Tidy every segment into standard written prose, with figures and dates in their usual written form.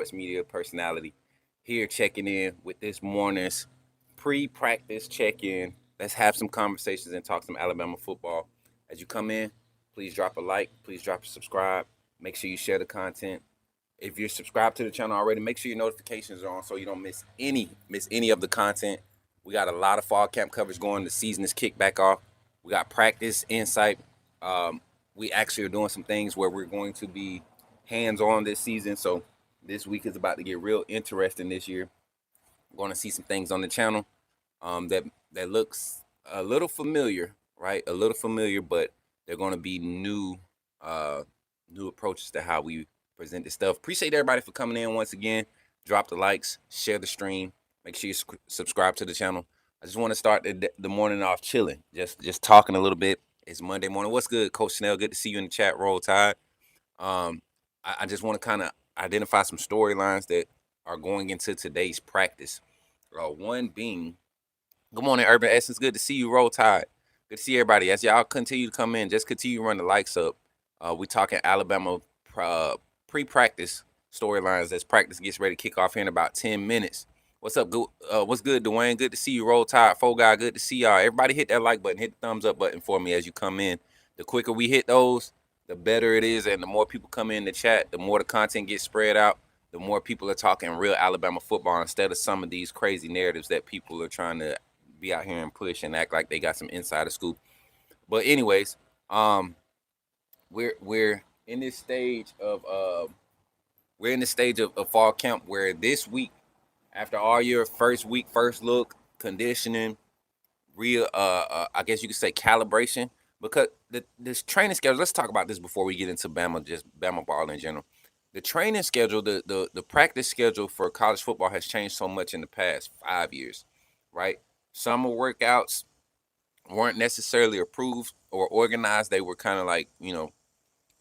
sports media personality, here checking in with this morning's pre-practice check-in. Let's have some conversations and talk some Alabama football. As you come in, please drop a like, please drop a subscribe. Make sure you share the content. If you're subscribed to the channel already, make sure your notifications are on so you don't miss any of the content. We got a lot of fall camp coverage going. The season is kicked back off. We got practice, insight. We actually are doing some things where we're going to be hands-on this season. So this week is about to get real interesting this year. We're going to see some things on the channel that looks a little familiar, right? A little familiar, but they're going to be new approaches to how we present this stuff. Appreciate everybody for coming in once again. Drop the likes, share the stream. Make sure you subscribe to the channel. I just want to start the morning off chilling, just talking a little bit. It's Monday morning. What's good, Coach Snell? Good to see you in the chat. Roll Tide. I just want to kind of identify some storylines that are going into today's practice. One being, good morning, Urban Essence. Good to see you, Roll Tide. Good to see everybody. As y'all continue to come in, just continue to run the likes up. We talking Alabama pre-practice storylines as practice gets ready to kick off here in about 10 minutes. What's up? What's good, Dwayne? Good to see you, Roll Tide. Fo Guy, good to see y'all. Everybody hit that like button, hit the thumbs up button for me as you come in. The quicker we hit those, the better it is, and the more people come in the chat, the more the content gets spread out, the more people are talking real Alabama football instead of some of these crazy narratives that people are trying to be out here and push and act like they got some insider scoop. But anyways, we're in this stage of fall camp where this week, after all your first week, first look, conditioning, real I guess you could say calibration, because this training schedule, let's talk about this before we get into Bama, just Bama ball in general. The training schedule, the practice schedule for college football has changed so much in the past 5 years, right? Summer workouts weren't necessarily approved or organized. They were kind of like,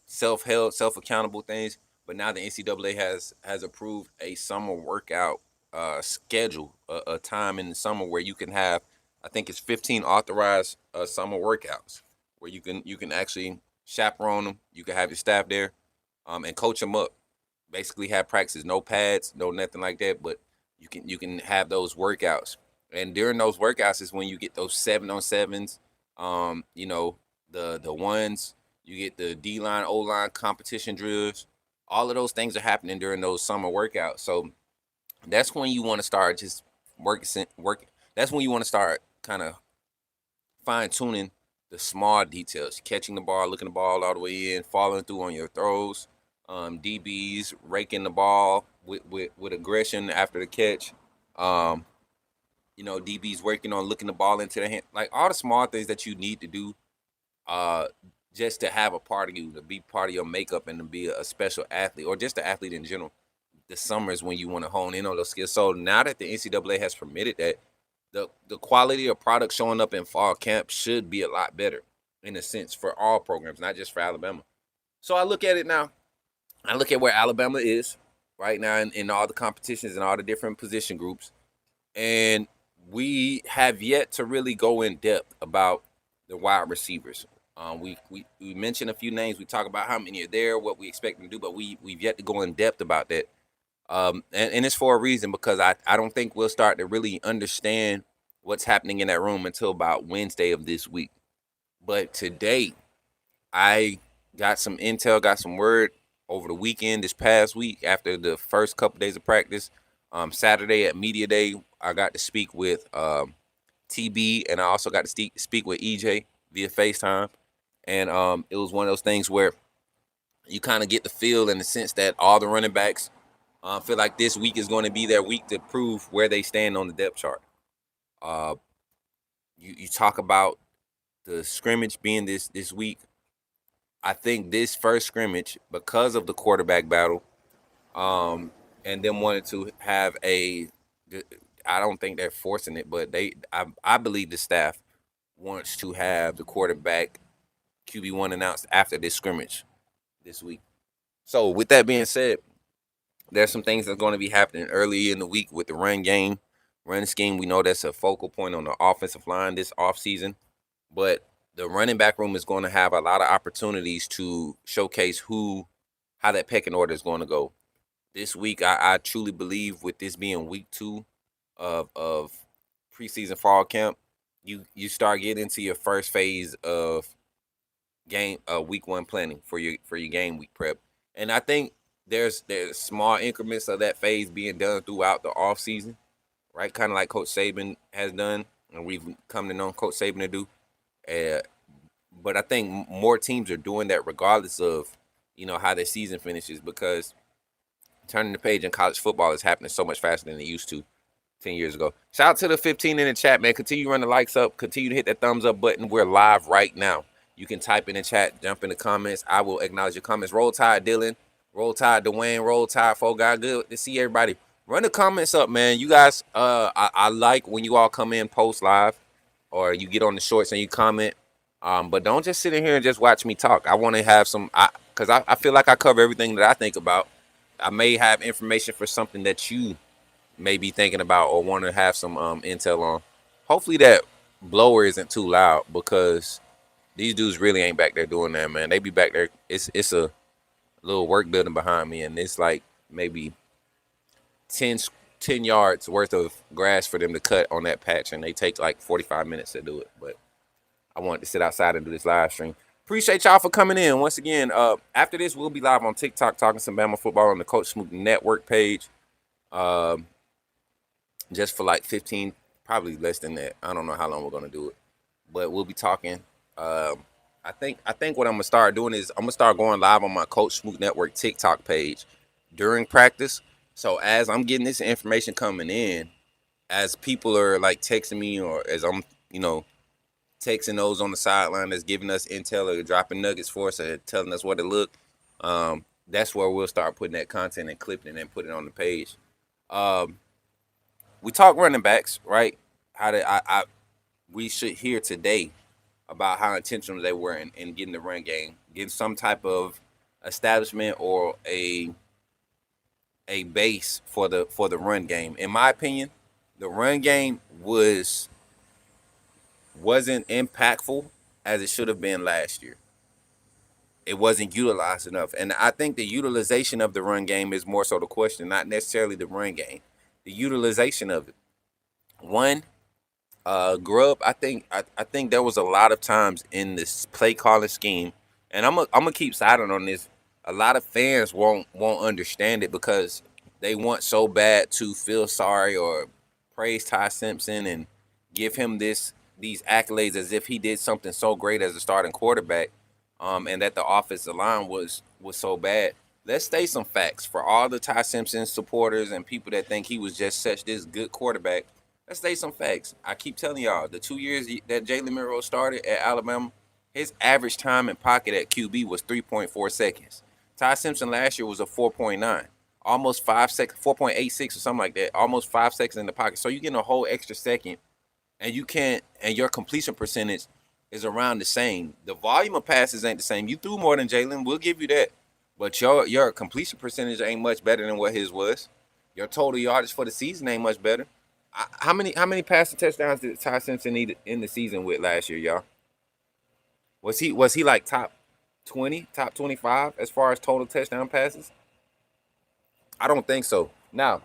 self-held, self-accountable things. But now the NCAA has approved a summer workout schedule, a time in the summer where you can have, I think it's 15 authorized summer workouts where you can actually chaperone them. You can have your staff there and coach them up. Basically have practices, no pads, no nothing like that, but you can have those workouts. And during those workouts is when you get those 7-on-7s, the ones, you get the D-line, O-line competition drills. All of those things are happening during those summer workouts. So that's when you want to start just work. That's when you want to start kind of fine-tuning the small details, catching the ball, looking the ball all the way in, following through on your throws, DBs raking the ball with aggression after the catch. DBs working on looking the ball into the hand, like all the small things that you need to do just to have a part of you, to be part of your makeup and to be a special athlete or just an athlete in general. The summer is when you want to hone in on those skills. So now that the NCAA has permitted that, the quality of product showing up in fall camp should be a lot better in a sense for all programs, not just for Alabama. So I look at it now. I look at where Alabama is right now in all the competitions and all the different position groups. And we have yet to really go in depth about the wide receivers. We mentioned a few names. We talk about how many are there, what we expect them to do, but we've yet to go in depth about that. And it's for a reason, because I don't think we'll start to really understand what's happening in that room until about Wednesday of this week. But today, I got some intel, got some word over the weekend, this past week, after the first couple days of practice. Saturday at Media Day, I got to speak with TB, and I also got to speak with EJ via FaceTime. And it was one of those things where you kind of get the feel in the sense that all the running backs feel like this week is going to be their week to prove where they stand on the depth chart. You talk about the scrimmage being this week. I think this first scrimmage, because of the quarterback battle, and them wanting to have I don't think they're forcing it, but I believe the staff wants to have the quarterback QB1 announced after this scrimmage this week. So with that being said, there's some things that's going to be happening early in the week with the run scheme. We know that's a focal point on the offensive line this offseason, but the running back room is going to have a lot of opportunities to showcase how that pecking order is going to go. this week, I truly believe with this being week 2 of preseason fall camp, you start getting into your first phase of week 1 planning for your game week prep. And I think there's small increments of that phase being done throughout the off season, right? Kind of like Coach Saban has done, and we've come to know Coach Saban to do. Uh, but I think more teams are doing that regardless of how their season finishes, because turning the page in college football is happening so much faster than it used to 10 years ago. Shout out to the 15 in the chat, man. Continue to run the likes up. Continue to hit that thumbs up button. We're live right now. You can type in the chat, jump in the comments. I will acknowledge your comments. Roll Tide, Dylan. Roll Tide, Dwayne. Roll Tide, Folk Guy. Good to see everybody. Run the comments up, man. You guys, I like when you all come in, post live, or you get on the shorts and you comment. But don't just sit in here and just watch me talk. I want to have some, because I feel like I cover everything that I think about. I may have information for something that you may be thinking about or want to have some intel on. Hopefully that blower isn't too loud, because these dudes really ain't back there doing that, man. They be back there. It's a little work building behind me, and it's like maybe 10 yards worth of grass for them to cut on that patch, and they take like 45 minutes to do it. But I wanted to sit outside and do this live stream. Appreciate y'all for coming in. Once again, after this, we'll be live on TikTok talking some Bama football on the Coach Smook Network page. Just for like 15, probably less than that. I don't know how long we're gonna do it, but we'll be talking. I think what I'm gonna start doing is I'm gonna start going live on my Coach Smook Network TikTok page during practice. So as I'm getting this information coming in, as people are like texting me, or as I'm texting those on the sideline that's giving us intel or dropping nuggets for us or telling us what to look, that's where we'll start putting that content and clipping it and put it on the page. We talk running backs, right? We should hear today about how intentional they were in getting the run game, getting some type of establishment or a base for the run game. In my opinion, the run game wasn't impactful as it should have been last year. It wasn't utilized enough. And I think the utilization of the run game is more so the question, not necessarily the run game. The utilization of it. One, Grubb, I think there was a lot of times in this play calling scheme, and I'm gonna keep siding on this. A lot of fans won't understand it because they want so bad to feel sorry or praise Ty Simpson and give him these accolades as if he did something so great as a starting quarterback, and that the offensive line was so bad. Let's state some facts for all the Ty Simpson supporters and people that think he was just such this good quarterback. Let's state some facts. I keep telling y'all, the 2 years that Jalen Milroe started at Alabama, his average time in pocket at QB was 3.4 seconds. Ty Simpson last year was a 4.9, almost 5 seconds, 4.86 or something like that, almost 5 seconds in the pocket. So you're getting a whole extra second, and your completion percentage is around the same. The volume of passes ain't the same. You threw more than Jalen, we'll give you that. But your completion percentage ain't much better than what his was. Your total yardage for the season ain't much better. How many passing touchdowns did Ty Simpson need in the season with last year, y'all? Was he like top 20, top 25 as far as total touchdown passes? I don't think so. Now,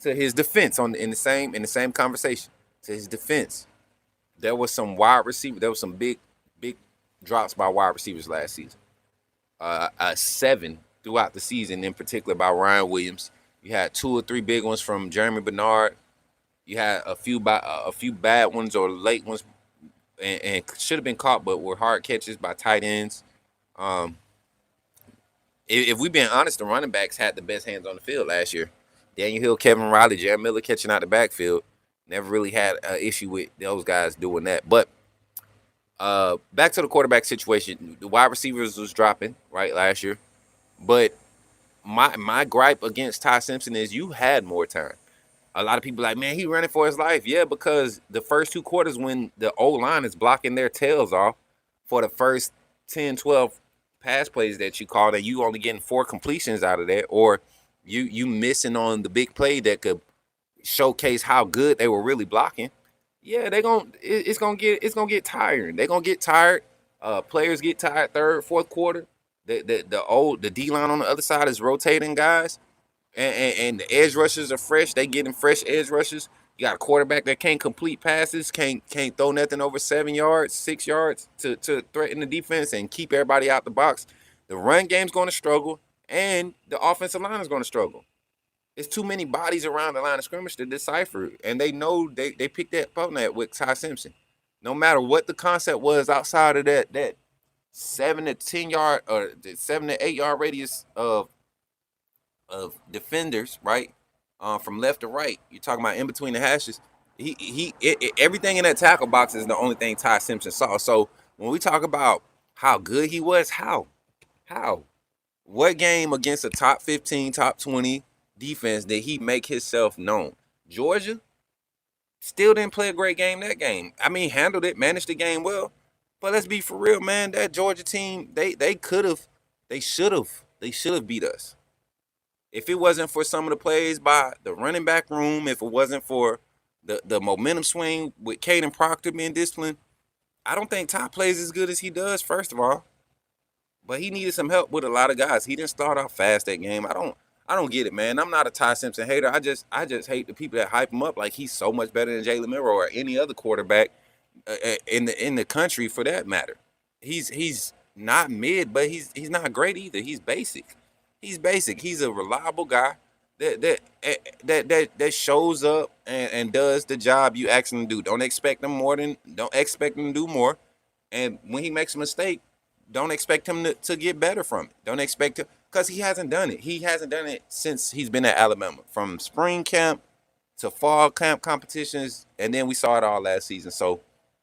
to his defense, in the same conversation, to his defense, there was some big drops by wide receivers last season. 7 throughout the season, in particular by Ryan Williams. You had 2 or 3 big ones from Jeremy Bernard. You had a few bad ones or late ones, and should have been caught, but were hard catches by tight ends. If we're being honest, the running backs had the best hands on the field last year. Daniel Hill, Kevin Riley, Jared Miller catching out the backfield. Never really had an issue with those guys doing that. But back to the quarterback situation. The wide receivers was dropping, right, last year. But my gripe against Ty Simpson is you had more time. A lot of people like, man, he running for his life. Yeah, because the first 2 quarters when the O-line is blocking their tails off for the first 10, 12 pass plays that you called, and you only getting 4 completions out of that, or you missing on the big play that could showcase how good they were really blocking. Yeah, it's gonna get tiring. They're gonna get tired. Players get tired 3rd, 4th quarter. The D line on the other side is rotating guys. and the edge rushers are fresh. They getting fresh edge rushers. You got a quarterback that can't complete passes, can't throw nothing over 7 yards, 6 yards to threaten the defense and keep everybody out the box. The run game's going to struggle, and the offensive line is going to struggle. It's too many bodies around the line of scrimmage to decipher, and they know they picked that up on that with Ty Simpson. No matter what the concept was outside of that 7 to 10 yard or the 7 to 8 yard radius of defenders, right? From left to right, you're talking about in between the hashes. Everything in that tackle box is the only thing Ty Simpson saw. So when we talk about how good he was, how, what game against a top 15, top 20 defense did he make himself known? Georgia still didn't play a great game that game. I mean, handled it, managed the game well. But let's be for real, man. That Georgia team, they should have beat us. If it wasn't for some of the plays by the running back room, if it wasn't for the momentum swing with Caden Proctor being disciplined, I don't think Ty plays as good as he does, first of all. But he needed some help with a lot of guys. He didn't start off fast that game. I don't get it, man. I'm not a Ty Simpson hater. I just hate the people that hype him up like he's so much better than Jalen Milroe or any other quarterback in the country for that matter. He's not mid, but he's not great either. He's basic. He's a reliable guy that shows up and does the job you ask him to do. Don't expect him to do more. And when he makes a mistake, don't expect him to get better from it. Don't expect him, because he hasn't done it. He hasn't done it since he's been at Alabama, from spring camp to fall camp competitions, and then we saw it all last season. So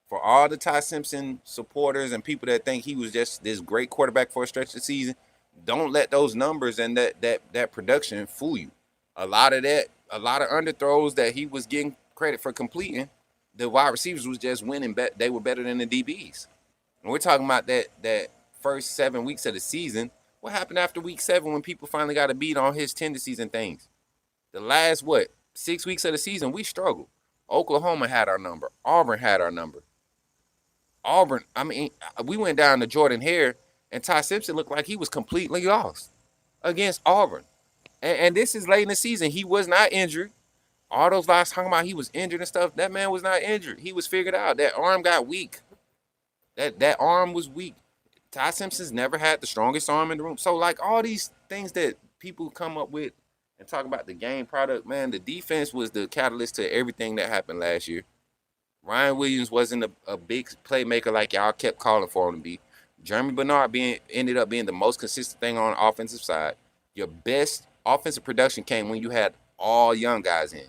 for all the Ty Simpson supporters and people that think he was just this great quarterback for a stretch of the season, don't let those numbers and that production fool you. A lot of underthrows that he was getting credit for completing, the wide receivers was just winning. They were better than the DBs. And we're talking about that first 7 weeks of the season. What happened after week 7 when people finally got a beat on his tendencies and things? The last 6 weeks of the season, we struggled. Oklahoma had our number. Auburn had our number. We went down to Jordan Hare, and Ty Simpson looked like he was completely lost against Auburn. And this is late in the season. He was not injured. All those guys talking about he was injured and stuff, that man was not injured. He was figured out. That arm got weak. That arm was weak. Ty Simpson's never had the strongest arm in the room. So, like, all these things that people come up with and talk about the game product, man, the defense was the catalyst to everything that happened last year. Ryan Williams wasn't a big playmaker like y'all kept calling for him to be. Jeremy Bernard ended up being the most consistent thing on the offensive side. Your best offensive production came when you had all young guys in.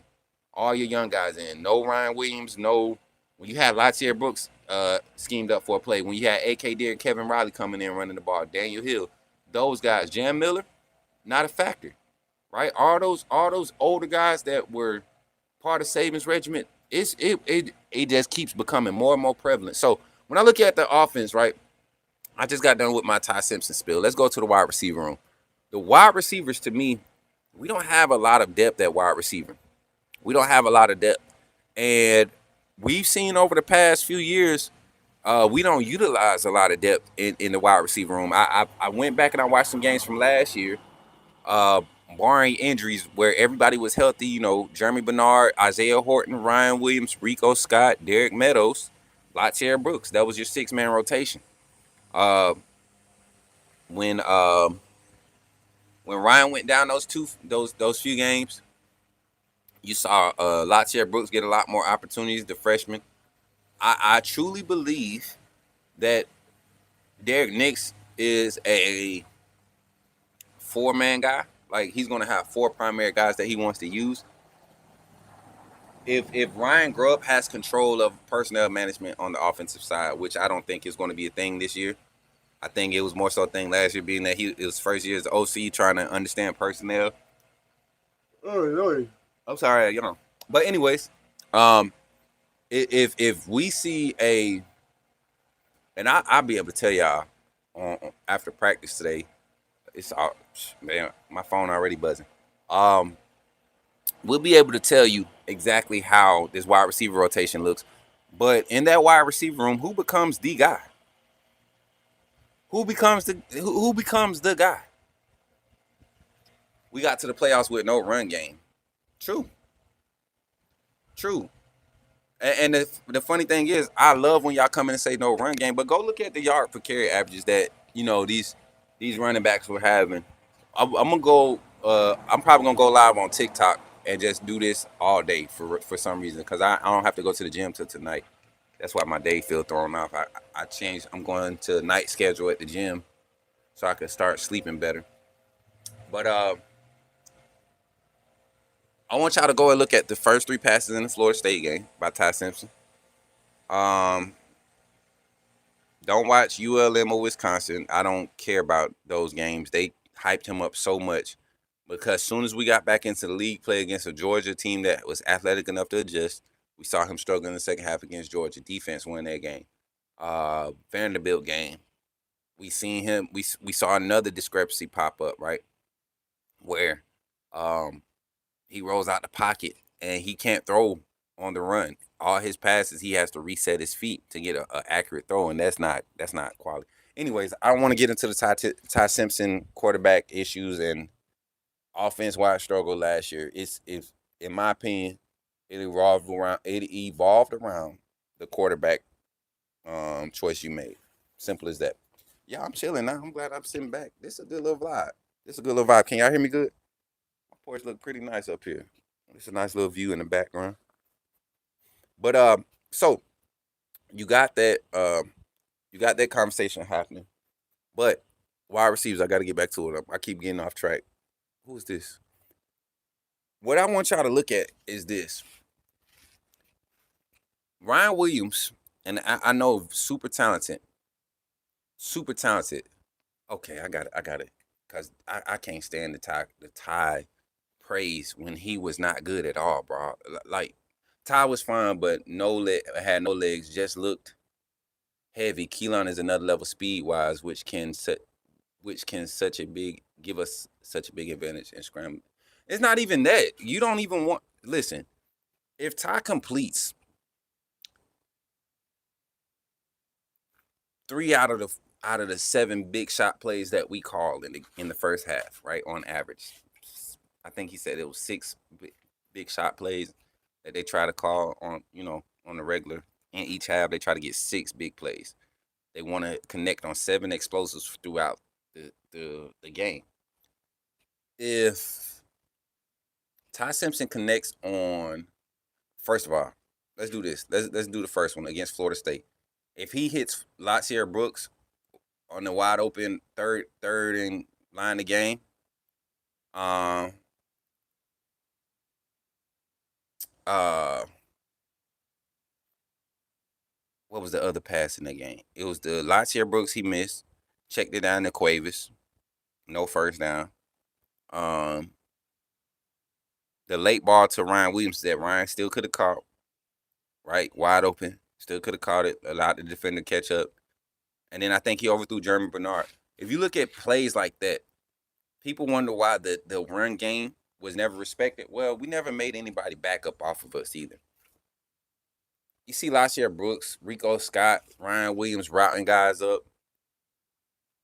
All your young guys in. No Ryan Williams, when you had Latier Brooks schemed up for a play, when you had A.K. Deere and Kevin Riley coming in running the ball, Daniel Hill, those guys, Jam Miller, not a factor, right? All those older guys that were part of Saban's regiment, it just keeps becoming more and more prevalent. So when I look at the offense, right, I just got done with my Ty Simpson spill. Let's go to the wide receiver room. The wide receivers, to me, we don't have a lot of depth at wide receiver. We don't have a lot of depth. And we've seen over the past few years, we don't utilize a lot of depth in the wide receiver room. I went back and I watched some games from last year, barring injuries where everybody was healthy. You know, Jeremy Bernard, Isaiah Horton, Ryan Williams, Rico Scott, Derek Meadows, Latier Brooks. That was your 6-man rotation. When Ryan went down those few games, you saw Latier Brooks get a lot more opportunities, the freshman. I truly believe that Derek Nix is a 4-man guy. Like, he's going to have 4 primary guys that he wants to use. If Ryan Grubb has control of personnel management on the offensive side, which I don't think is going to be a thing this year. I think it was more so a thing last year, being that it was first year as OC, trying to understand personnel. I'm sorry, But anyways, if we see and I'll be able to tell y'all after practice today, it's all, man, my phone already buzzing. We'll be able to tell you exactly how this wide receiver rotation looks. But in that wide receiver room, who becomes the guy? Who becomes the guy? We got to the playoffs with no run game. True, true. And the funny thing is, I love when y'all come in and say no run game, but go look at the yard per carry averages that these running backs were having. I'm gonna go. I'm probably gonna go live on TikTok and just do this all day for some reason because I don't have to go to the gym till tonight. That's why my day feel thrown off. I changed. I'm going to night schedule at the gym so I can start sleeping better. But I want y'all to go and look at the first 3 passes in the Florida State game by Ty Simpson. Um, don't watch ULM or Wisconsin. I don't care about those games. They hyped him up so much because as soon as we got back into the league, play against a Georgia team that was athletic enough to adjust, we saw him struggle in the second half against Georgia. Defense won that game. Vanderbilt game, we seen him. We saw another discrepancy pop up, right, where he rolls out the pocket and he can't throw on the run. All his passes, he has to reset his feet to get a accurate throw, and that's not quality. Anyways, I don't want to get into the Ty Simpson quarterback issues and offense-wide struggle last year. It's in my opinion, it evolved around the quarterback choice you made. Simple as that. Yeah, I'm chilling now. I'm glad I'm sitting back. This is a good little vibe. Can y'all hear me good? My porch look pretty nice up here. It's a nice little view in the background. But so you got that conversation happening. But wide receivers, I got to get back to it. I keep getting off track. Who is this? What I want y'all to look at is this. Ryan Williams, and I know super talented. Okay, I got it. Because I can't stand the Ty praise when he was not good at all, bro. Like, Ty was fine, but had no legs, just looked heavy. Keelan is another level speed wise, which can give us such a big advantage in scramble. It's not even that. You don't even want listen. If Ty completes 3 out of the 7 big shot plays that we called in the first half, right, on average, I think he said it was 6 big shot plays that they try to call on the regular. In each half, they try to get 6 big plays. They want to connect on 7 explosives throughout the game. If Ty Simpson connects on, first of all, let's do this. Let's do the first one against Florida State. If he hits Latsier Brooks on the wide open third and line of game, what was the other pass in the game? It was the Latsier Brooks he missed. Checked it down to Cuevas. No first down. The late ball to Ryan Williams that Ryan still could have caught. Right? Wide open. Still could have caught it. Allowed the defender to catch up. And then I think he overthrew Jeremy Bernard. If you look at plays like that, people wonder why the run game was never respected. Well, we never made anybody back up off of us either. You see Latsier Brooks, Rico Scott, Ryan Williams routing guys up.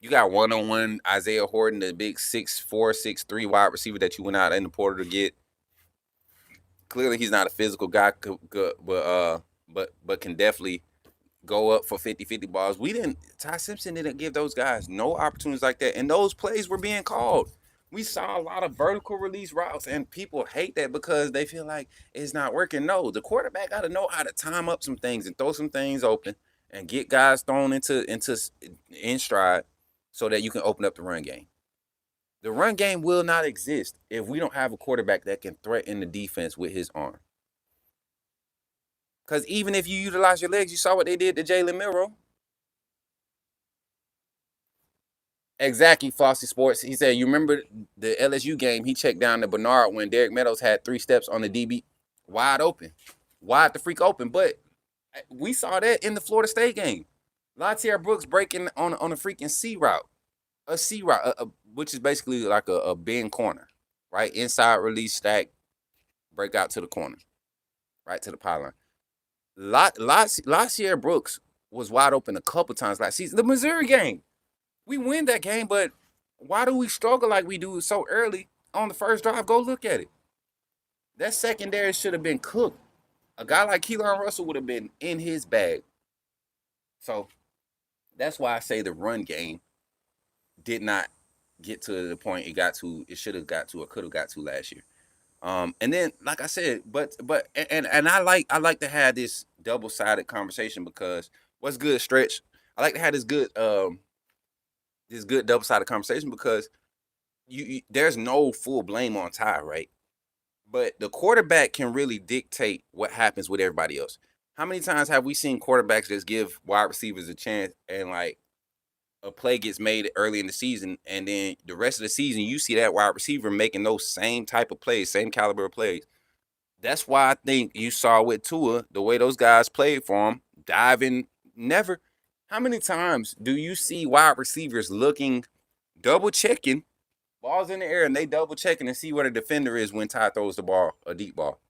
You got one-on-one Isaiah Horton, the big 6'4", 6'3" wide receiver that you went out in the portal to get. Clearly, he's not a physical guy, but can definitely go up for 50-50 balls. Ty Simpson didn't give those guys no opportunities like that, and those plays were being called. We saw a lot of vertical release routes, and people hate that because they feel like it's not working. No, the quarterback got to know how to time up some things and throw some things open and get guys thrown in stride so that you can open up the run game. The run game will not exist if we don't have a quarterback that can threaten the defense with his arm. Because even if you utilize your legs, you saw what they did to Jalen Milroe. Exactly, Fossey Sports. He said, you remember the LSU game, he checked down to Bernard when Derek Meadows had 3 steps on the DB. Wide open. Wide the freak open. But we saw that in the Florida State game. Latsier Brooks breaking on a freaking C route. A C route, which is basically like a bend corner. Right? Inside release stack, break out to the corner. Right to the pylon. Latsier Brooks was wide open a couple times last season. The Missouri game. We win that game, but why do we struggle like we do so early on the first drive. Go look at it. That secondary should have been cooked. A guy like Keelan Russell would have been in his bag. So that's why I say the run game did not get to the point it got to. It should have got to or could have got to last year. And then, like I said, and I like to have this double sided conversation because what's good, Stretch? I like to have this good double sided conversation because there's no full blame on Ty, right? But the quarterback can really dictate what happens with everybody else. How many times have we seen quarterbacks just give wide receivers a chance and like a play gets made early in the season, and then the rest of the season you see that wide receiver making those same type of plays, same caliber of plays. That's why I think you saw with Tua the way those guys played for him, diving. Never. How many times do you see wide receivers looking, double checking, balls in the air, and they double checking to see what a defender is when Ty throws the ball, a deep ball?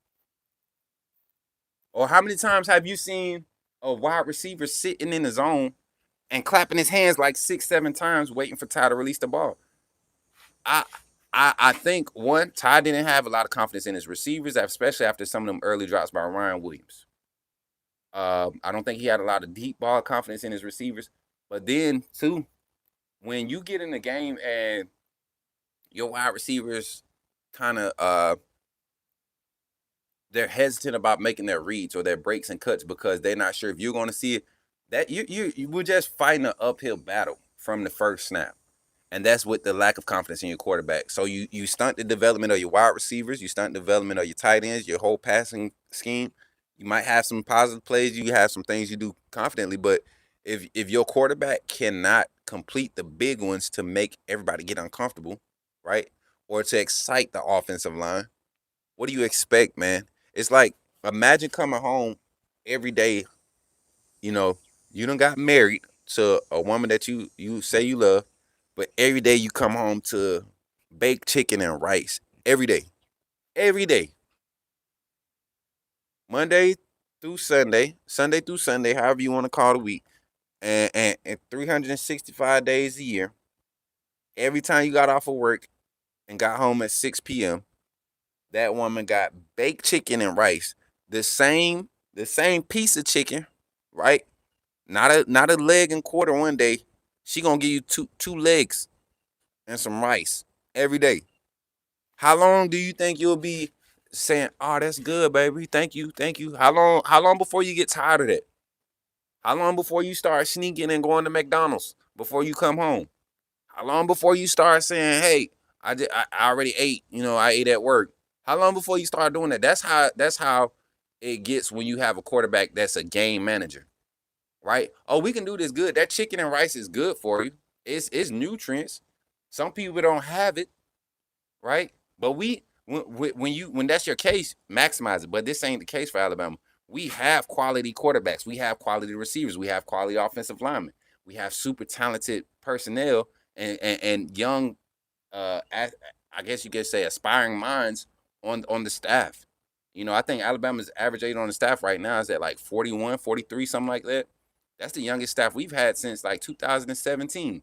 Or how many times have you seen a wide receiver sitting in the zone and clapping his hands like 6, 7 times, waiting for Ty to release the ball? I I think one, Ty didn't have a lot of confidence in his receivers, especially after some of them early drops by Ryan Williams. I don't think he had a lot of deep ball confidence in his receivers. But then, two, when you get in the game and your wide receivers kind of they're hesitant about making their reads or their breaks and cuts because they're not sure if you're going to see it. That you were just fighting an uphill battle from the first snap. And that's with the lack of confidence in your quarterback. So you stunt the development of your wide receivers, you stunt the development of your tight ends, your whole passing scheme. You might have some positive plays, you have some things you do confidently, but if your quarterback cannot complete the big ones to make everybody get uncomfortable, right? Or to excite the offensive line, what do you expect, man? It's like imagine coming home every day, you know, you done got married to a woman that you say you love, but every day you come home to baked chicken and rice. Every day. Every day. Monday through Sunday, Sunday through Sunday, however you want to call the week. And 365 days a year. Every time you got off of work and got home at 6 p.m., that woman got baked chicken and rice. The same piece of chicken, right? Not a leg and quarter one day. She gonna give you two legs and some rice every day. How long do you think you'll be saying, "Oh, that's good, baby. Thank you, thank you." How long before you get tired of that? How long before you start sneaking and going to McDonald's before you come home? How long before you start saying, "Hey, I already ate. I ate at work." How long before you start doing that? That's how it gets when you have a quarterback that's a game manager, right? Oh, we can do this good. That chicken and rice is good for you. It's nutrients. Some people don't have it, right? But when that's your case, maximize it. But this ain't the case for Alabama. We have quality quarterbacks. We have quality receivers. We have quality offensive linemen. We have super talented personnel and young, I guess you could say, aspiring minds on the staff. I think Alabama's average age on the staff right now is at like 41, 43, something like that. That's the youngest staff we've had since like 2017.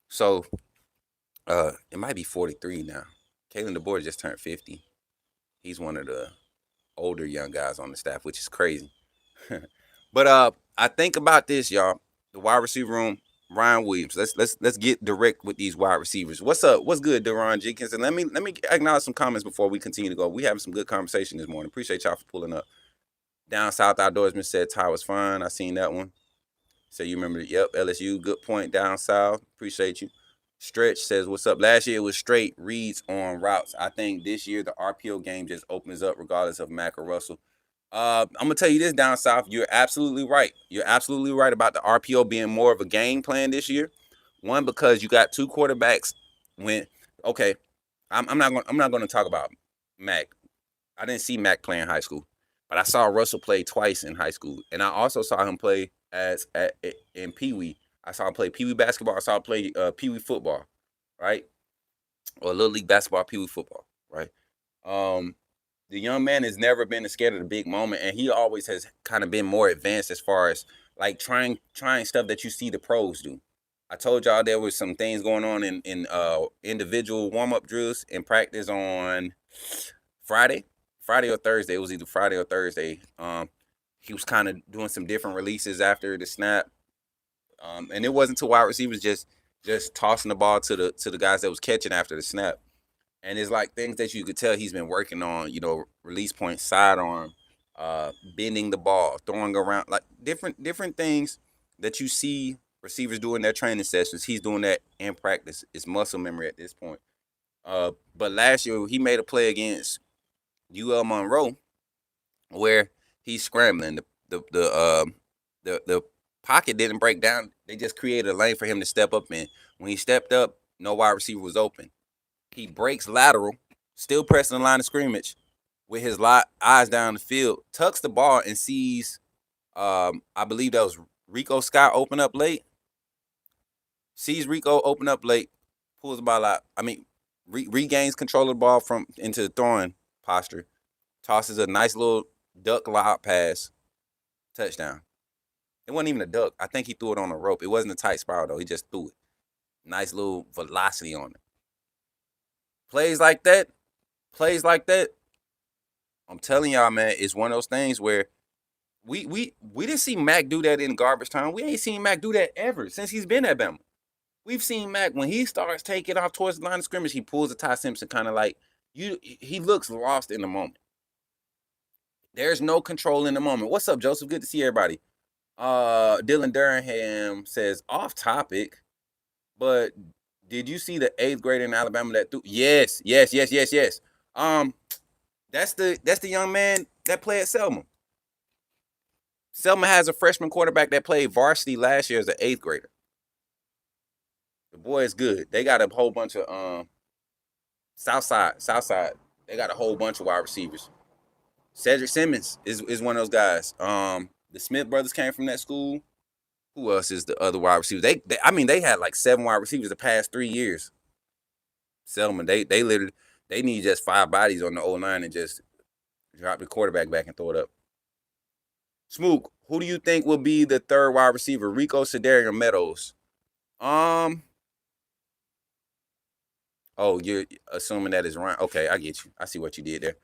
So it might be 43 now. Kalen DeBoer just turned 50. He's one of the older young guys on the staff, which is crazy. But I think about this, y'all. The wide receiver room, Ryan Williams. Let's get direct with these wide receivers. What's up? What's good, Deron Jenkins? And let me acknowledge some comments before we continue to go. We having some good conversation this morning. Appreciate y'all for pulling up. Down South Outdoorsman said Ty was fine. I seen that one. So you remember, yep, LSU, good point down south. Appreciate you. Stretch says, what's up? Last year it was straight reads on routes. I think this year the RPO game just opens up regardless of Mack or Russell. I'm going to tell you this down south. You're absolutely right. You're absolutely right about the RPO being more of a game plan this year. One, because you got two quarterbacks okay, I'm not going to talk about Mack. I didn't see Mack play in high school, but I saw Russell play twice in high school. And I also saw him play in Pee Wee. I saw him play Pee Wee basketball. I saw him play Pee Wee football, right? Or Little League basketball, Pee Wee football, right? The young man has never been scared of the big moment, and he always has kind of been more advanced as far as like trying stuff that you see the pros do. I told y'all there was some things going on in individual warm up drills in practice on Friday or Thursday. It was either Friday or Thursday. He was kind of doing some different releases after the snap, and it wasn't to wide receivers, just tossing the ball to the guys that was catching after the snap. And it's like things that you could tell he's been working on. Release point, sidearm, bending the ball, throwing around, like different things that you see receivers doing their training sessions. He's doing that in practice. It's muscle memory at this point. But last year he made a play against UL Monroe where he's scrambling. The pocket didn't break down. They just created a lane for him to step up in. When he stepped up, no wide receiver was open. He breaks lateral, still pressing the line of scrimmage with his eyes down the field, tucks the ball and sees, I believe that was Rico Scott open up late. Sees Rico open up late, pulls the ball out. Regains control of the ball from into the throwing posture, tosses a nice little duck lob pass, touchdown. It wasn't even a duck. I think he threw it on a rope. It wasn't a tight spiral though. He just threw it. Nice little velocity on it. Plays like that. I'm telling y'all, man, it's one of those things where we didn't see Mac do that in garbage time. We ain't seen Mac do that ever since he's been at Bama. We've seen Mac when he starts taking off towards the line of scrimmage, he pulls a Ty Simpson, kind of like he looks lost in the moment. There's no control in the moment. What's up, Joseph? Good to see everybody. Dylan Durham says off topic, but did you see the 8th grader in Alabama that threw? Yes. That's the young man that played at Selma. Selma has a freshman quarterback that played varsity last year as an 8th grader. The boy is good. They got a whole bunch of Southside. They got a whole bunch of wide receivers. Cedric Simmons is one of those guys. The Smith brothers came from that school. Who else is the other wide receivers? They had like 7 wide receivers the past 3 years. Selma, they literally they need just 5 bodies on the O-line and just drop the quarterback back and throw it up. Smook, who do you think will be the 3rd wide receiver? Rico, Sedarian, or Meadows? Oh, you're assuming that is Ryan. Okay, I get you. I see what you did there.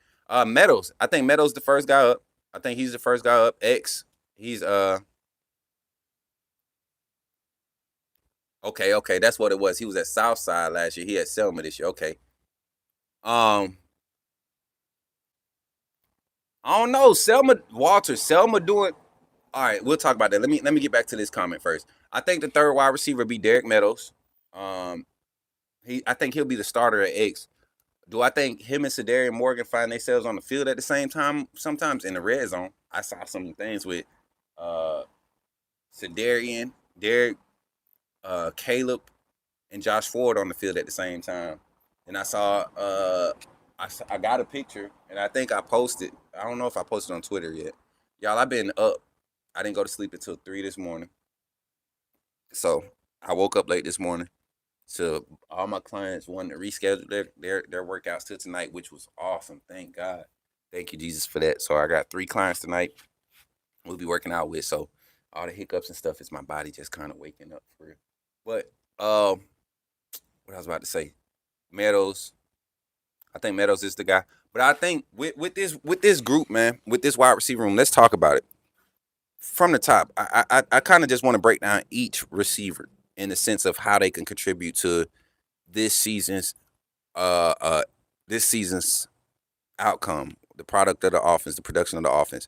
Meadows. I think Meadows the first guy up. I think he's the first guy up. X. He's Okay, that's what it was. He was at Southside last year. He had Selma this year. Okay. I don't know. Selma doing. All right, we'll talk about that. Let me get back to this comment first. I think the 3rd wide receiver be Derek Meadows. I think he'll be the starter at X. Do I think him and Sedarian Morgan find themselves on the field at the same time? Sometimes in the red zone. I saw some things with Sedarian, Derek, Caleb, and Josh Ford on the field at the same time. And I saw I got a picture, and I think I posted. I don't know if I posted on Twitter yet. Y'all, I've been up. I didn't go to sleep until 3 this morning. So I woke up late this morning. So all my clients wanted to reschedule their workouts to tonight, which was awesome. Thank God. Thank you, Jesus, for that. So I got 3 clients tonight we'll be working out with. So all the hiccups and stuff is my body just kind of waking up for real. But what I was about to say, Meadows. I think Meadows is the guy. But I think with this group, man, with this wide receiver room, let's talk about it from the top. I kind of just want to break down each receiver in the sense of how they can contribute to this season's outcome, the product of the offense, the production of the offense.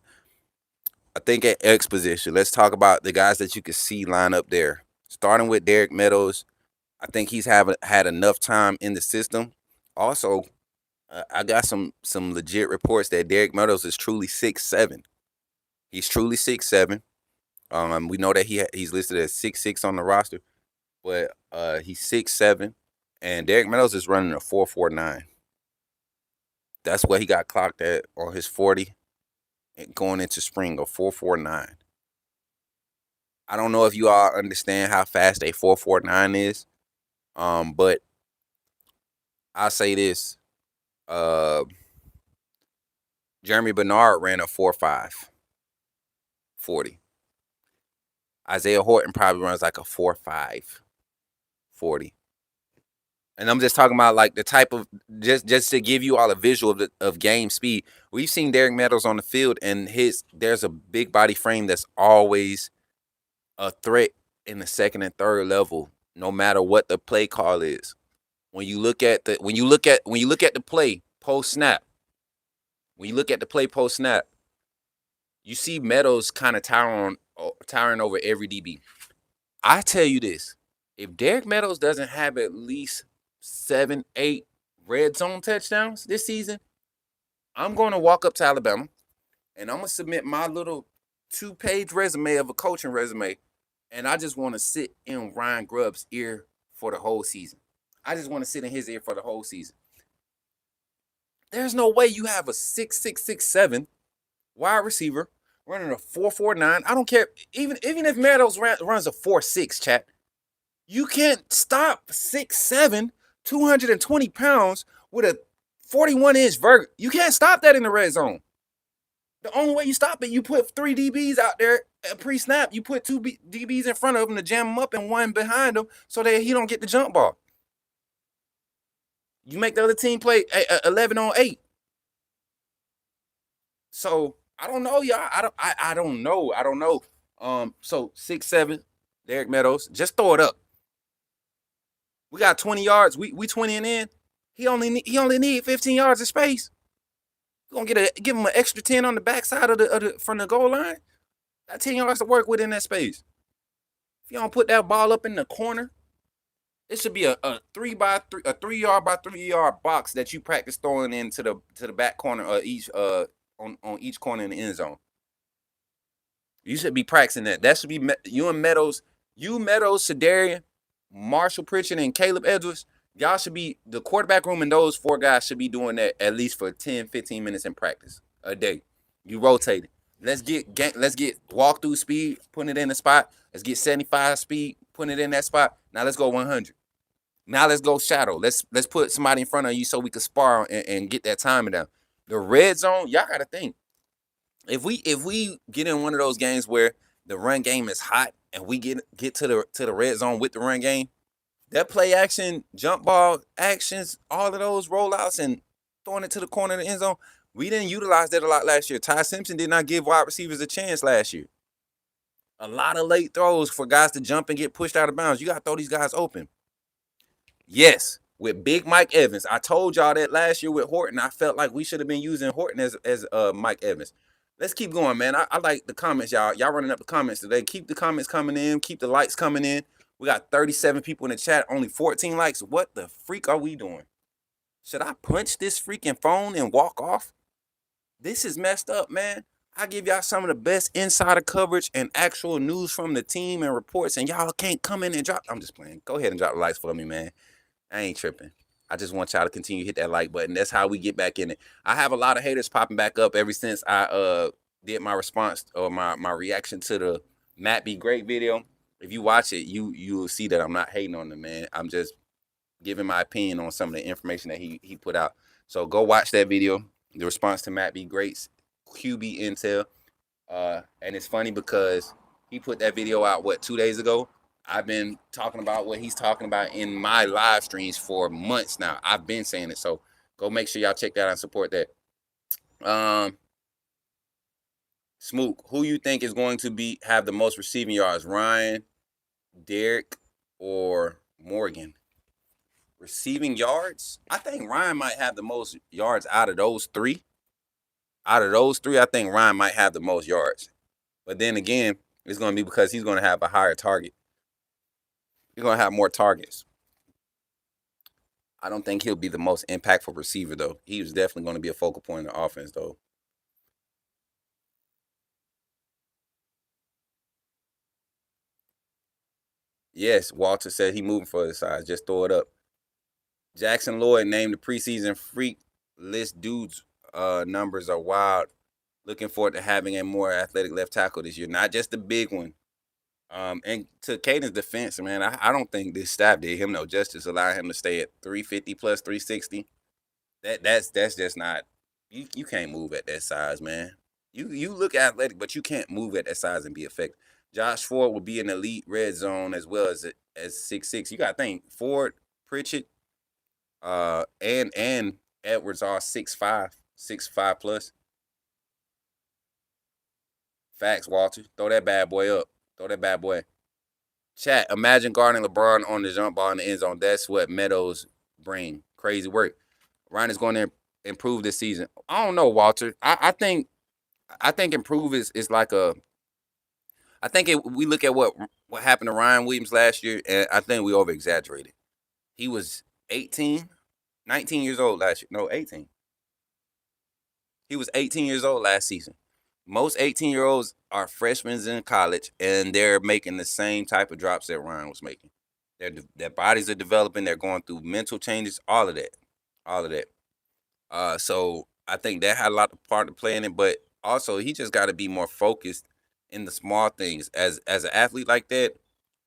I think at X position, let's talk about the guys that you can see line up there. Starting with Derek Meadows, I think he's had enough time in the system. Also, I got some legit reports that Derek Meadows is truly 6'7". He's truly 6'7". We know that he's listed as 6'6" on the roster, but he's 6'7", and Derek Meadows is running a 4.49. That's what he got clocked at on his 40 going into spring, a 4.49. I don't know if you all understand how fast a 4.49 is, but I'll say this. Jeremy Bernard ran a 4.5 40. Isaiah Horton probably runs like a 4.5. 40. And I'm just talking about like the type of just to give you all a visual of game speed. We've seen Derek Meadows on the field, and there's a big body frame that's always a threat in the second and third level, no matter what the play call is. When you look at the play post snap, when you look at the play post snap, you see Meadows kind of towering over every DB. I tell you this: if Derek Meadows doesn't have at least 7, 8 red zone touchdowns this season, I'm going to walk up to Alabama and I'm going to submit my little 2-page resume of a coaching resume, and I just want to sit in Ryan Grubb's ear for the whole season. I just want to sit in his ear for the whole season. There's no way you have a 6'6", 6'7" wide receiver running a 4.49. I don't care. Even if Meadows runs a 4.6, chat, you can't stop 6'7", 220 pounds with a 41-inch vert. You can't stop that in the red zone. The only way you stop it, you put 3 DBs out there pre-snap. You put 2 DBs in front of him to jam him up and 1 behind him so that he don't get the jump ball. You make the other team play 11 on 8. So I don't know, y'all. I don't know. So 6'7", Derek Meadows, just throw it up. We got 20 yards. We 20 and in. He only need 15 yards of space. We're gonna give him an extra 10 on the backside of the from the goal line. Got 10 yards to work with in that space. If you don't put that ball up in the corner, it should be a 3 yard by 3 yard box that you practice throwing into the back corner of each on each corner in the end zone. You should be practicing that. That should be you and Meadows, Sedarian, Marshall Pritchard, and Caleb Edwards. Y'all should be, the quarterback room and those 4 guys should be doing that at least for 10, 15 minutes in practice a day. You rotate it. Let's get walkthrough speed, putting it in the spot. Let's get 75 speed, putting it in that spot. Now let's go 100. Now let's go shadow. Let's put somebody in front of you so we can spar and get that timing down. The red zone, y'all got to think. If we get in one of those games where the run game is hot and we get to the red zone with the run game, that play action, jump ball actions, all of those rollouts and throwing it to the corner of the end zone, we didn't utilize that a lot last year. Ty Simpson did not give wide receivers a chance last year. A lot of late throws for guys to jump and get pushed out of bounds. You got to throw these guys open. Yes, with Big Mike Evans. I told y'all that last year with Horton. I felt like we should have been using Horton as Mike Evans. Let's keep going, man. I like the comments, y'all. Y'all running up the comments today. Keep the comments coming in. Keep the likes coming in. We got 37 people in the chat, only 14 likes. What the freak are we doing? Should I punch this freaking phone and walk off? This is messed up, man. I give y'all some of the best insider coverage and actual news from the team and reports, and y'all can't come in and drop. I'm just playing. Go ahead and drop the likes for me, man. I ain't tripping. I just want y'all to continue to hit that like button. That's how we get back in it. I have a lot of haters popping back up ever since I did my response or my reaction to the Matt Be Great video. If you watch it, you will see that I'm not hating on him, man. I'm just giving my opinion on some of the information that he put out. So go watch that video, the response to Matt Be Great's QB Intel. And it's funny because he put that video out, 2 days ago? I've been talking about what he's talking about in my live streams for months now. I've been saying it. So go make sure y'all check that out and support that. Smook, who you think is going to have the most receiving yards? Ryan, Derek, or Morgan? Receiving yards? I think Ryan might have the most yards out of those 3. Out of those 3, I think Ryan might have the most yards. But then again, it's going to be because he's going to have a higher target. He's going to have more targets. I don't think he'll be the most impactful receiver, though. He was definitely going to be a focal point in the offense, though. Yes, Walter said he moving for the size. Just throw it up. Jackson Lloyd named the preseason freak list dudes. Numbers are wild. Looking forward to having a more athletic left tackle this year. Not just the big one. And to Caden's defense, man, I don't think this staff did him no justice, allowing him to stay at 350 plus 360. That's just not. You can't move at that size, man. You look athletic, but you can't move at that size and be effective. Josh Ford will be an elite red zone as well as 6'6". You got to think Ford, Pritchett, and Edwards are 6'5", 6'5" plus. Facts, Walter. Throw that bad boy up. Throw that bad boy. Chat, imagine guarding LeBron on the jump ball in the end zone. That's what Meadows bring. Crazy work. Ryan is going to improve this season. I don't know, Walter. I think improve is like a. I think we look at what happened to Ryan Williams last year, and I think we over exaggerated. He was 18, 19 years old last year. No, 18. He was 18 years old last season. Most 18-year-olds are freshmen in college, and they're making the same type of drops that Ryan was making. Their bodies are developing. They're going through mental changes. All of that. So I think that had a lot of part to play in it. But also, he just got to be more focused in the small things. As an athlete like that,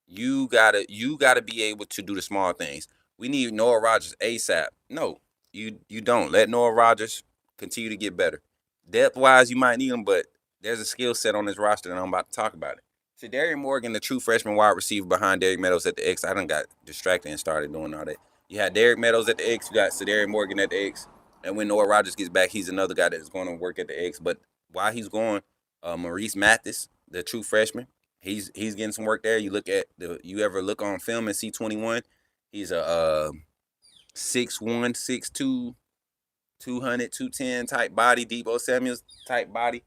you gotta be able to do the small things. We need Noah Rogers ASAP. No, you don't. Let Noah Rogers continue to get better. Depth wise, you might need him, but there's a skill set on this roster, and I'm about to talk about it. Sedarian Morgan, the true freshman wide receiver behind Derek Meadows at the X. I done got distracted and started doing all that. You had Derek Meadows at the X. You got Sedarian Morgan at the X. And when Noah Rogers gets back, he's another guy that's going to work at the X. But while he's going, Maurice Mathis, the true freshman, he's getting some work there. You ever look on film and see 21? He's a 6'1", 6'2", 200, 210 type body, Debo Samuels type body.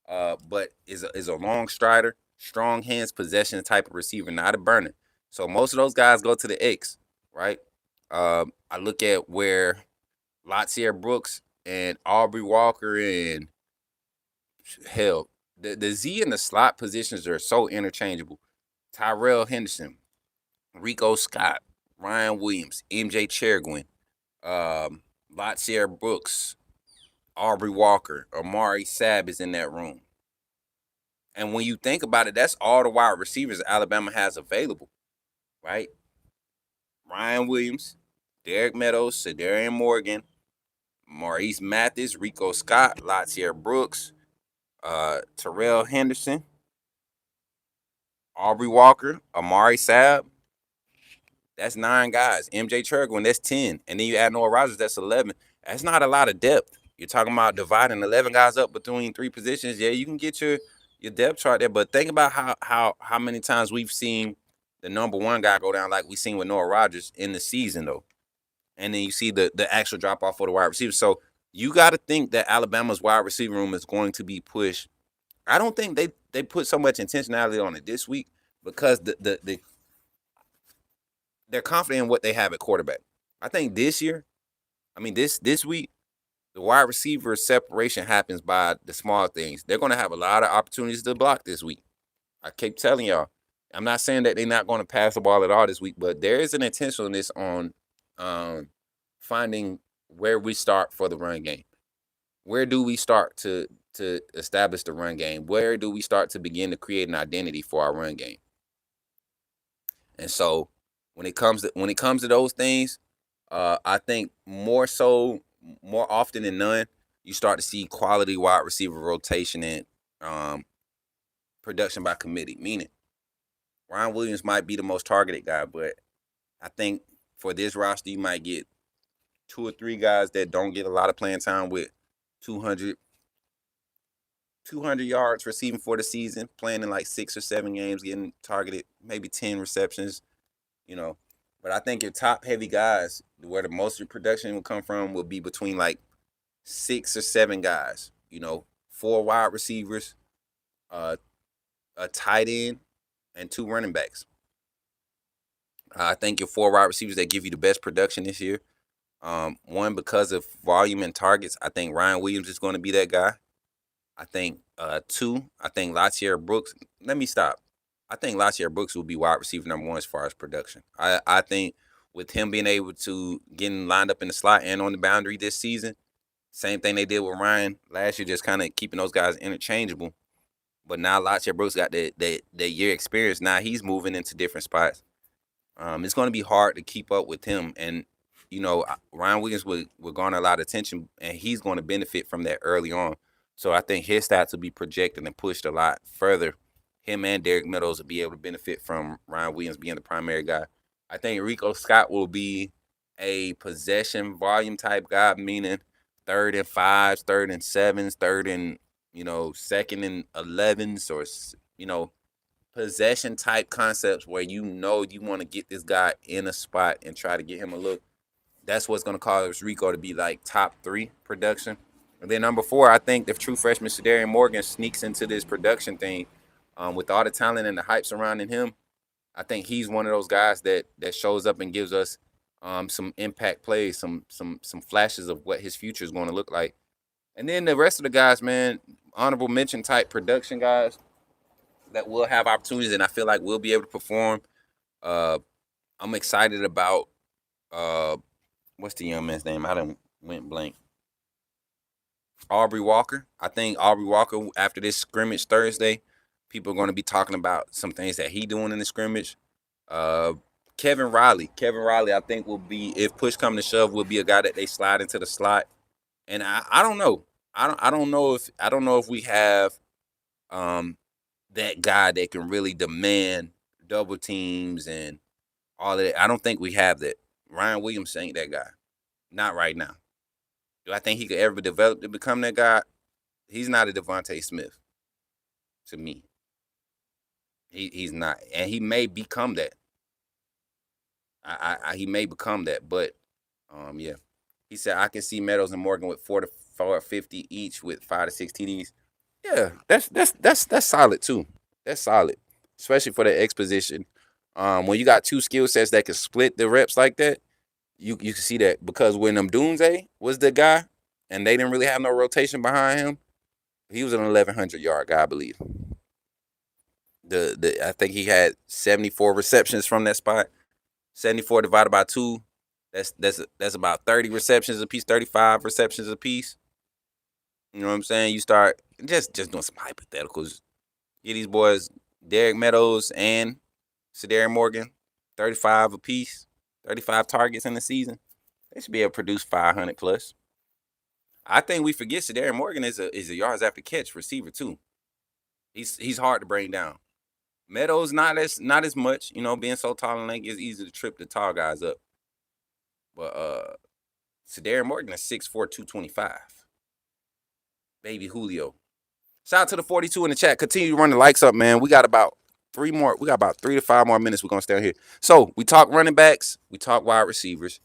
But is a long strider, strong hands, possession type of receiver, not a burner. So most of those guys go to the X, right? I look at where Latsier Brooks and Aubrey Walker and hell, the Z and the slot positions are so interchangeable. Tyrell Henderson, Rico Scott, Ryan Williams, MJ Chergwin, Latsier Brooks, Aubrey Walker, Amari Sabb is in that room. And when you think about it, that's all the wide receivers Alabama has available, right? Ryan Williams, Derek Meadows, Sedarian Morgan, Maurice Mathis, Rico Scott, Latsier Brooks, Terrell Henderson, Aubrey Walker, Amari Sabb. That's 9 guys. MJ Chergwin, that's 10. And then you add Noah Rogers, that's 11. That's not a lot of depth. You're talking about dividing 11 guys up between 3 positions. Yeah, you can get your depth chart there, but think about how many times we've seen the number 1 guy go down like we seen with Noah Rogers in the season, though. And then you see the actual drop off for the wide receiver. So you got to think that Alabama's wide receiver room is going to be pushed. I don't think they put so much intentionality on it this week because they're confident in what they have at quarterback. I think this week, the wide receiver separation happens by the small things. They're going to have a lot of opportunities to block this week. I keep telling y'all. I'm not saying that they're not going to pass the ball at all this week, but there is an intentionalness on finding where we start for the run game. Where do we start to establish the run game? Where do we start to begin to create an identity for our run game? And so when it comes to those things, I think more often than none, you start to see quality wide receiver rotation and production by committee. Meaning, Ryan Williams might be the most targeted guy, but I think for this roster, you might get 2 or 3 guys that don't get a lot of playing time with 200 yards receiving for the season, playing in like 6 or 7 games, getting targeted, maybe 10 receptions, But I think your top heavy guys, where the most of your production will come from, will be between like 6 or 7 guys. 4 wide receivers, a tight end, and 2 running backs. I think your 4 wide receivers that give you the best production this year. One, because of volume and targets, I think Ryan Williams is going to be that guy. I think 2, I think Latsier Brooks. Let me stop. I think Latsier Brooks will be wide receiver number 1 as far as production. I think with him being able to getting lined up in the slot and on the boundary this season, same thing they did with Ryan last year, just kind of keeping those guys interchangeable. But now Latsier Brooks got that year experience. Now he's moving into different spots. It's going to be hard to keep up with him. And, Ryan Williams will garner a lot of attention, and he's going to benefit from that early on. So I think his stats will be projected and pushed a lot further him and Derek Meadows will be able to benefit from Ryan Williams being the primary guy. I think Rico Scott will be a possession volume type guy, meaning 3rd and 5s, 3rd and 7s, second and 11s, or possession type concepts where you want to get this guy in a spot and try to get him a look. That's what's going to cause Rico to be like top 3 production. And then number 4, I think the true freshman Shadarian Morgan sneaks into this production thing with all the talent and the hype surrounding him. I think he's one of those guys that shows up and gives us some impact plays, some flashes of what his future is going to look like. And then the rest of the guys, man, honorable mention type production guys that will have opportunities, and I feel like we'll be able to perform. I'm excited about what's the young man's name? I done went blank. Aubrey Walker. I think Aubrey Walker, after this scrimmage Thursday, people are going to be talking about some things that he doing in the scrimmage. Kevin Riley, I think will be, if push come to shove, will be a guy that they slide into the slot. And I don't know. I don't know if we have that guy that can really demand double teams and all of that. I don't think we have that. Ryan Williams ain't that guy. Not right now. Do I think he could ever develop to become that guy? He's not a Devontae Smith to me. He's not. And he may become that. He may become that, but yeah. He said I can see Meadows and Morgan with 4 to 450 each with 5 to 6 TDs. Yeah, that's solid too. That's solid, especially for the X position. When you got 2 skill sets that can split the reps like that, you can see that, because when Dunze was the guy and they didn't really have no rotation behind him, he was an 1,100-yard guy, I believe. I think he had 74 receptions from that spot. 74 divided by 2, that's about 30 receptions a piece, 35 receptions a piece. You know what I'm saying? You start just doing some hypotheticals. Get these boys Derek Meadows and Shadarian Morgan 35 a piece, 35 targets in the season. They should be able to produce 500 plus. I think we forget Shadarian Morgan is a yards after catch receiver too. He's hard to bring down. Meadows not as much, being so tall and lanky, it's easy to trip the tall guys up. But Shadarian Morgan is 6'4", 225. Baby Julio. Shout out to the 42 in the chat. Continue to run the likes up, man. We got about 3 to 5 more minutes we're going to stay on here. So we talk running backs. We talk wide receivers.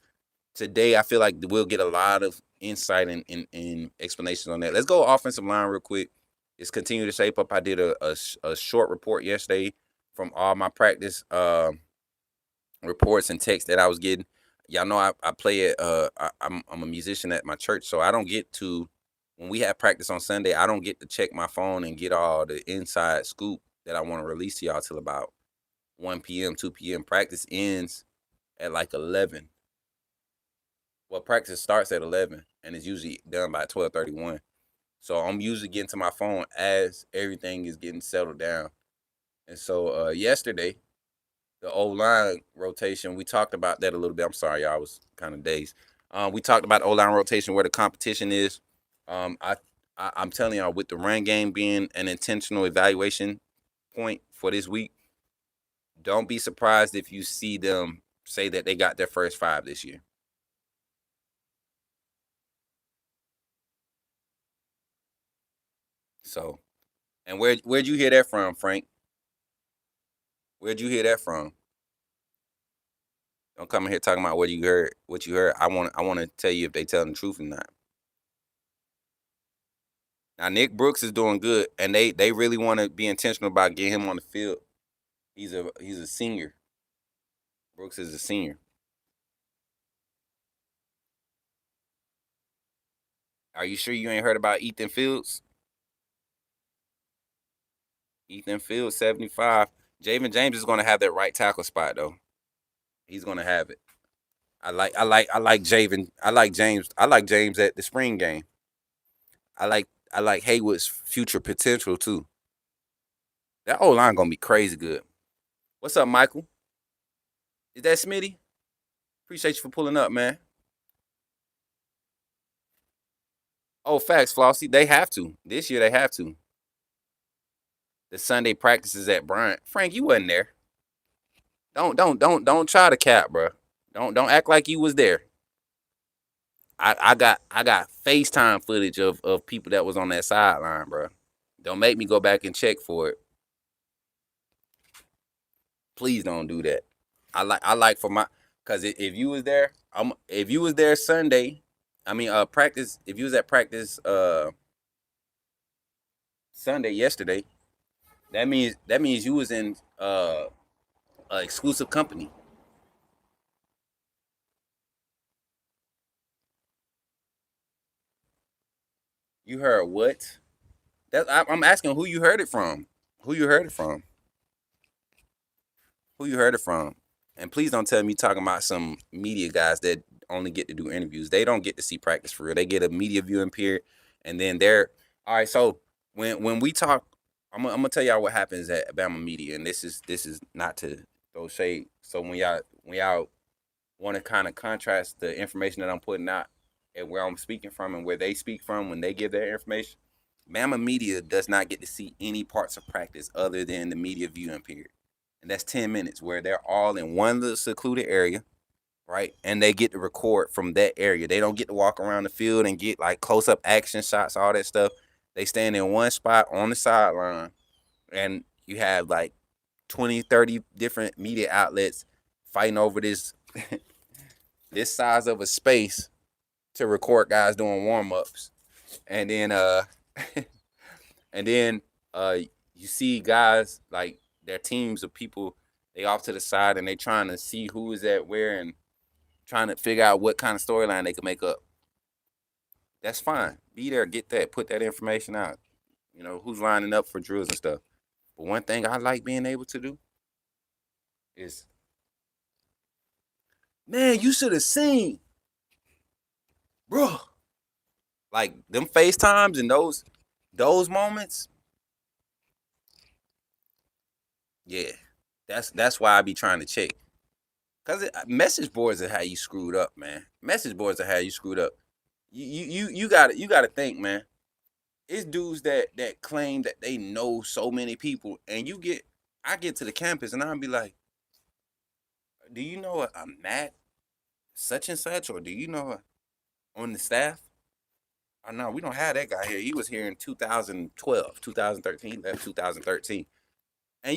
Today, I feel like we'll get a lot of insight and explanations on that. Let's go offensive line real quick. It's continue to shape up. I did a short report yesterday from all my practice reports and texts that I was getting. Y'all know I play it. I'm a musician at my church, so I don't get to, when we have practice on Sunday, I don't get to check my phone and get all the inside scoop that I want to release to y'all till about 1 p.m., 2 p.m. Practice ends at like 11. Well, practice starts at 11 and it's usually done by 12:31. So I'm usually getting to my phone as everything is getting settled down. And so yesterday, the O-line rotation, we talked about that a little bit. I'm sorry, y'all, I was kind of dazed. We talked about O-line rotation, where the competition is. I'm telling y'all, with the run game being an intentional evaluation point for this week, don't be surprised if you see them say that they got their first 5 this year. So, and where'd you hear that from, Frank? Where'd you hear that from? Don't come in here talking about what you heard. I want to tell you if they telling the truth or not. Now Nick Brooks is doing good, and they really want to be intentional about getting him on the field. He's a senior. Brooks is a senior. Are you sure you ain't heard about Ethan Fields? Ethan Fields, 75. Javen James is going to have that right tackle spot though. He's going to have it. I like Javen. I like James. I like James at the spring game. I like Haywood's future potential too. That O-line gonna be crazy good. What's up, Michael? Is that Smitty? Appreciate you for pulling up, man. Oh, facts, Flossie. They have to. This year they have to. the Sunday practices at Bryant. Frank, you wasn't there. Don't try to cap, bro. Don't act like you was there. I got FaceTime footage of people that was on that sideline, bro. Don't make me go back and check for it. Please don't do that. I like for my because if you was there, if you was there Sunday, practice. If you was at practice Sunday yesterday, that means you was in exclusive company. You heard what? I'm asking who you heard it from. Who you heard it from? Who you heard it from? And please don't tell me talking about some media guys that only get to do interviews. They don't get to see practice for real. They get a media viewing period, and then they're all right. So when we talk, I'm gonna tell y'all what happens at Bama media, and this is not to throw shade. So when y'all want to kind of contrast the information that I'm putting out and where I'm speaking from and where they speak from when they give their information, Bama media does not get to see any parts of practice other than the media viewing period. And that's 10 minutes where they're all in one little secluded area, right? And they get to record from that area. They don't get to walk around the field and get like close up action shots, all that stuff. They stand in one spot on the sideline, and you have like 20, 30 different media outlets fighting over this this size of a space to record guys doing warm ups. And then and then you see guys like their teams of people, they off to the side and they trying to see who is at where and trying to figure out what kind of storyline they can make up. That's fine. Be there, get that, put that information out. You know, who's lining up for drills and stuff. But one thing I like being able to do is, man, you should have seen, bro. Like them FaceTimes and those moments, yeah. That's why I be trying to check. Cause message boards are how you screwed up, man. Message boards are how you screwed up. You got to think, man. It's dudes that claim that they know so many people, and I get to the campus and I'll be like, do you know a Matt such and such, or do you know on the staff? Oh no, we don't have that guy here. He was here in 2012, 2013, left 2013. And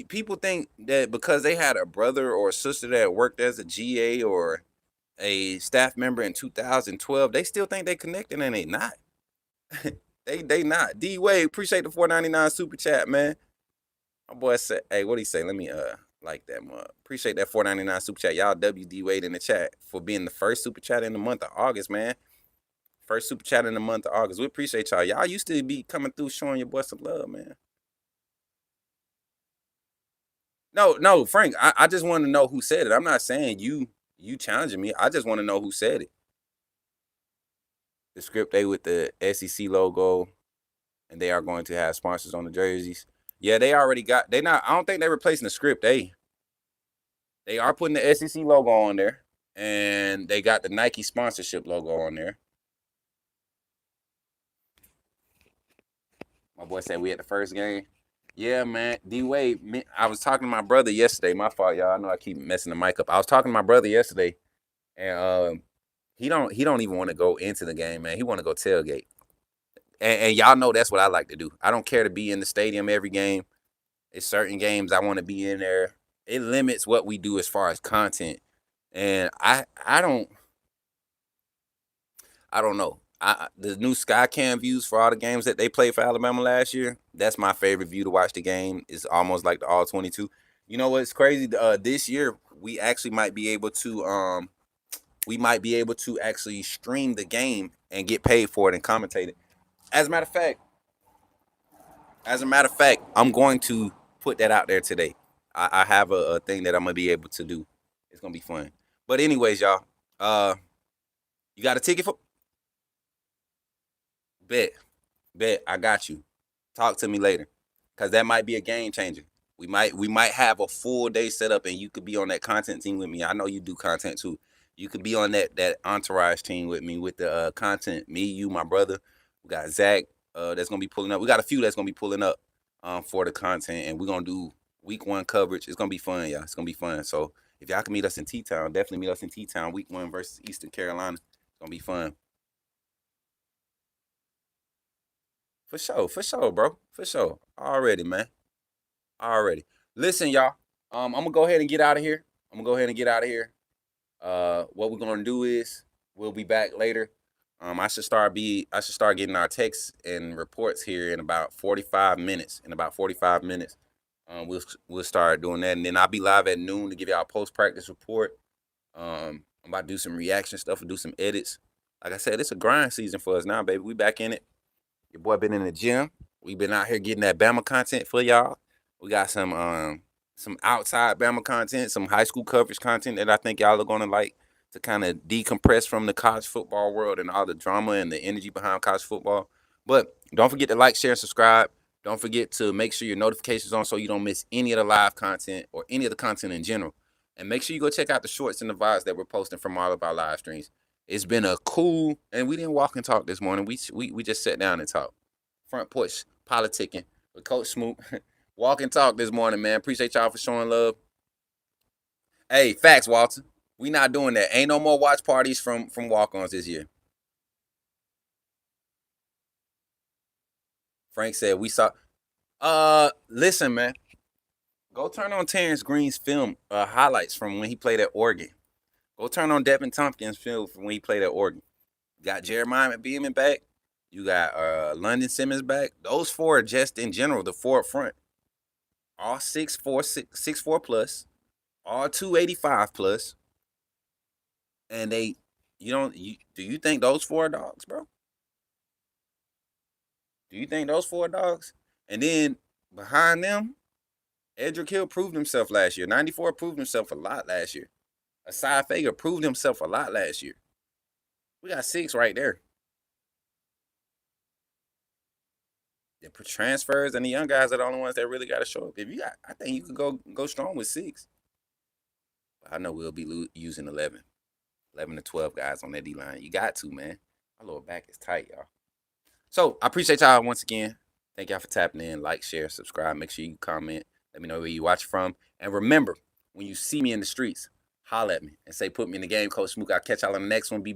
people think that because they had a brother or a sister that worked as a GA or a staff member in 2012, they still think they connected and they not. they not. D Wade, appreciate the 4.99 super chat, man. My boy said, hey, what he say? Let me like that one. Appreciate that 4.99 super chat. Y'all WD Wade in the chat for being the first super chat in the month of August, man. First super chat in the month of August. We appreciate y'all. Y'all used to be coming through showing your boy some love, man. No, Frank. I just want to know who said it. I'm not saying you challenging me. I just want to know who said it. The script A with the SEC logo, and they are going to have sponsors on the jerseys. Yeah, they already got. They not. I don't think they're replacing the script A. They are putting the SEC logo on there, and they got the Nike sponsorship logo on there. My boy said we at the first game. Yeah, man. D Wade, I was talking to my brother yesterday. My fault, y'all. I know I keep messing the mic up. I was talking to my brother yesterday, and he don't even want to go into the game, man. He want to go tailgate. And y'all know that's what I like to do. I don't care to be in the stadium every game. It's certain games I want to be in there. It limits what we do as far as content. And I don't know. The new Skycam views for all the games that they played for Alabama last year, that's my favorite view to watch the game. It's almost like the all 22. You know what's crazy? This year we actually might be able to actually stream the game and get paid for it and commentate it. As a matter of fact, I'm going to put that out there today. I have a thing that I'm gonna be able to do. It's gonna be fun. But anyways, y'all, you got a ticket for? Bet, bet. I got you. Talk to me later, cause that might be a game changer. We might have a full day set up, and you could be on that content team with me. I know you do content too. You could be on that entourage team with me with the content. Me, you, my brother. We got Zach. That's gonna be pulling up. We got a few that's gonna be pulling up. for the content, and we're gonna do week 1 coverage. It's gonna be fun, y'all. It's gonna be fun. So if y'all can meet us in T-Town, definitely meet us in T-Town. Week 1 versus Eastern Carolina. It's gonna be fun. For sure, bro. For sure. Already, man. Already. Listen, y'all. I'm gonna go ahead and get out of here. What we're gonna do is we'll be back later. I should start getting our texts and reports here in about 45 minutes. We'll start doing that, and then I'll be live at noon to give y'all a post practice report. I'm about to do some reaction stuff and do some edits. Like I said, it's a grind season for us now, baby. We back in it. Your boy been in the gym. We been out here getting that Bama content for y'all. We got some outside Bama content, some high school coverage content that I think y'all are gonna like to kind of decompress from the college football world and all the drama and the energy behind college football. But don't forget to like, share, and subscribe. Don't forget to make sure your notifications on so you don't miss any of the live content or any of the content in general. And make sure you go check out the shorts and the vibes that we're posting from all of our live streams. It's been a cool, and we didn't walk and talk this morning. We just sat down and talked. Front porch politicking with Coach Smook. Walk and talk this morning, man. Appreciate y'all for showing love. Hey, facts, Walter. We not doing that. Ain't no more watch parties from walk-ons this year. Frank said we saw. Listen, man. Go turn on Terrence Green's film highlights from when he played at Oregon. Go turn on Devin Tompkins' film from when he played at Oregon. You got Jeremiah Beeman back. You got London Simmons back. Those four are just in general, the four up front. All 6'4", plus, all 285 plus. And do you think those four are dogs, bro? Do you think those four are dogs? And then behind them, Edric Hill proved himself last year. 94 proved himself a lot last year. Asai Fager proved himself a lot last year. We got 6 right there. The transfers and the young guys are the only ones that really got to show up. I think you could go strong with 6. But I know we'll be using 11 to 12 guys on that D line. You got to, man. My lower back is tight, y'all. So I appreciate y'all once again. Thank y'all for tapping in. Like, share, subscribe. Make sure you comment. Let me know where you watch from. And remember, when you see me in the streets, holler at me and say, put me in the game, Coach Smook. I'll catch y'all on the next one. Be